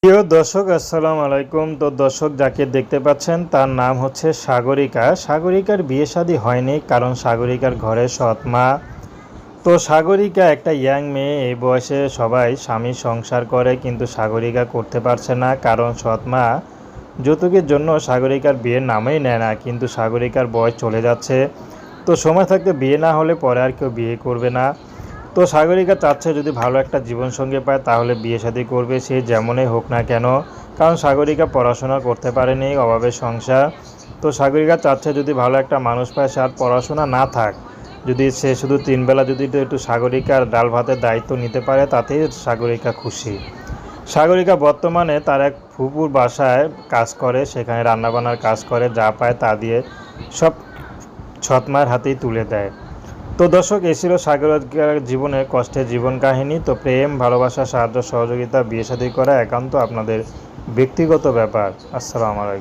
প্রিয় দর্শক, আসসালামু আলাইকুম। তো দর্শক, যাকে দেখতে পাচ্ছেন তার নাম হচ্ছে সাগরিকা। সাগরিকার বিয়ে শাদী হয়নি, কারণ সাগরিকার ঘরে সৎ মা। তো সাগরিকা একটা ইয়াং মেয়ে, এই বয়সে সবাই স্বামী সংসার করে, কিন্তু সাগরিকা করতে পারছে না, কারণ সৎ মা যৌতুকের জন্য সাগরিকার বিয়ের নামেই নেয় না। কিন্তু সাগরিকার বয়স চলে যাচ্ছে, তো সময় থাকতে বিয়ে না হলে পরে আর কেউ বিয়ে করবে না। তো সাগরিকা চাচ্ছে যদি ভালো একটা জীবনসঙ্গী পায় তাহলে বিয়ে শাদী করবে, সে যেমনই হোক না কেন, কারণ সাগরিকা পড়াশোনা করতে পারেনি, অভাবের সংসার। তো সাগরিকা চাচ্ছে যদি ভালো একটা মানুষ পায়, সে আর পড়াশোনা না থাক, যদি সে শুধু 3 বেলা যদি একটু সাগরিকার ডাল ভাতের দায়িত্ব নিতে পারে, তাতেই সাগরিকা খুশি। সাগরিকা বর্তমানে তার এক ফুপুর বাসায় কাজ করে, সেখানে রান্নাবান্নার কাজ করে, যা পায় তা দিয়ে সব সৎমায়ের হাতেই তুলে দেয়। তো দর্শক, এই ছিল সাগরিকার জীবনের কষ্টের জীবন কাহিনী। তো প্রেম, ভালোবাসা, সাহায্য, সহযোগিতা, বিয়ে শাদী করা একান্ত আপনাদের ব্যক্তিগত ব্যাপার। আসসালামু আলাইকুম।